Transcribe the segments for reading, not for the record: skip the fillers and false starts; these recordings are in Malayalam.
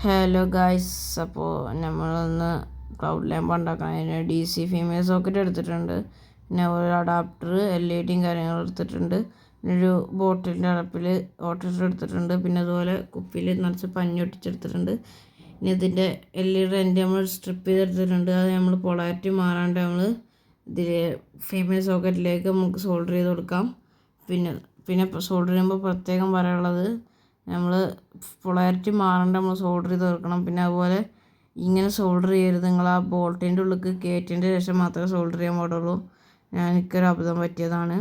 ഹലോ ഗായ്സ്, അപ്പോൾ നമ്മളൊന്ന് ക്ലൗഡ് ലാമ്പ് ഉണ്ടാക്കാൻ അതിന് DC ഫീമെയിൽ സോക്കറ്റ് എടുത്തിട്ടുണ്ട്. പിന്നെ ഒരു അഡാപ്റ്റർ LED കാര്യങ്ങളും എടുത്തിട്ടുണ്ട്. പിന്നെ ഒരു ബോട്ടിലിൻ്റെ അടപ്പിൽ വാട്ടർ എടുത്തിട്ടുണ്ട്. പിന്നെ അതുപോലെ കുപ്പിയിൽ നിറച്ച് പഞ്ഞി ഒട്ടിച്ചെടുത്തിട്ടുണ്ട്. പിന്നെ ഇതിൻ്റെ LED എൻ്റെ നമ്മൾ സ്ട്രിപ്പ് ചെയ്തെടുത്തിട്ടുണ്ട്. അത് നമ്മൾ പൊളാരിറ്റി മാറാണ്ട് നമ്മൾ ഇതിൽ ഫീമെയിൽ സോക്കറ്റിലേക്ക് നമുക്ക് സോൾഡർ ചെയ്ത് കൊടുക്കാം. പിന്നെ സോൾഡർ ചെയ്യുമ്പോൾ പ്രത്യേകം പറയാനുള്ളത്, നമ്മൾ പൊളാരിറ്റി മാറാണ്ട് നമ്മൾ സോൾഡർ ചെയ്ത് വെക്കണം. പിന്നെ അതുപോലെ ഇങ്ങനെ സോൾഡർ ചെയ്യരുത്, നിങ്ങൾ ആ ബോൾട്ടിൻ്റെ ഉള്ളിലേക്ക് കയറ്റിയതിൻ്റെ ശേഷം മാത്രമേ സോൾഡർ ചെയ്യാൻ പാടുള്ളൂ. എനിക്കൊരു അബദ്ധം പറ്റിയതാണ്.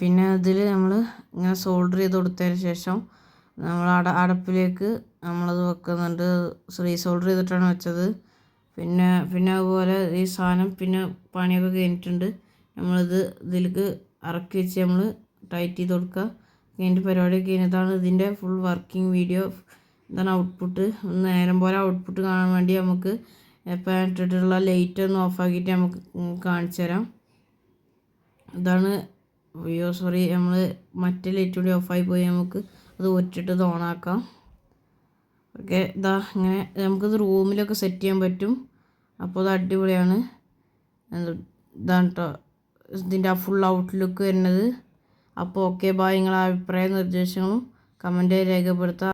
പിന്നെ അതിൽ നമ്മൾ ഇങ്ങനെ സോൾഡർ ചെയ്ത് കൊടുത്തതിന് ശേഷം നമ്മൾ അടപ്പിലേക്ക് നമ്മളത് വെക്കുന്നുണ്ട്. സോൾഡർ ചെയ്തിട്ടാണ് വെച്ചത്. പിന്നെ അതുപോലെ ഈ സാധനം പിന്നെ പണിയൊക്കെ കഴിഞ്ഞിട്ടുണ്ട്. നമ്മളിത് ഇതിലേക്ക് ഇറക്കി വെച്ച് നമ്മൾ ടൈറ്റ് ചെയ്ത് കൊടുക്കുക. ഇതിൻ്റെ പരിപാടിയൊക്കെ കഴിഞ്ഞതാണ്. ഇതിൻ്റെ ഫുൾ വർക്കിംഗ് വീഡിയോ, ഇതാണ് ഔട്ട്പുട്ട്. നേരം പോലെ ഔട്ട്പുട്ട് കാണാൻ വേണ്ടി നമുക്ക് എപ്പോൾ ഇട്ടിട്ടുള്ള ലൈറ്റ് ഒന്ന് ഓഫാക്കിയിട്ട് നമുക്ക് കാണിച്ചു തരാം. ഇതാണ് നമ്മൾ മറ്റേ ലൈറ്റ് കൂടി ഓഫായി പോയി, നമുക്ക് അത് ഒറ്റിട്ട് ഇത് ഓണാക്കാം. ഓക്കെ, ഇങ്ങനെ നമുക്കിത് റൂമിലൊക്കെ സെറ്റ് ചെയ്യാൻ പറ്റും. അപ്പോൾ അത് അടിപൊളിയാണ്. ഇതാണ് കേട്ടോ ഇതിൻ്റെ ആ ഫുൾ ഔട്ട്ലുക്ക് വരുന്നത്. അപ്പോൾ ഓക്കെ, ബായ്. നിങ്ങളുടെ അഭിപ്രായ നിർദ്ദേശങ്ങളും കമൻറ്റായി രേഖപ്പെടുത്താം.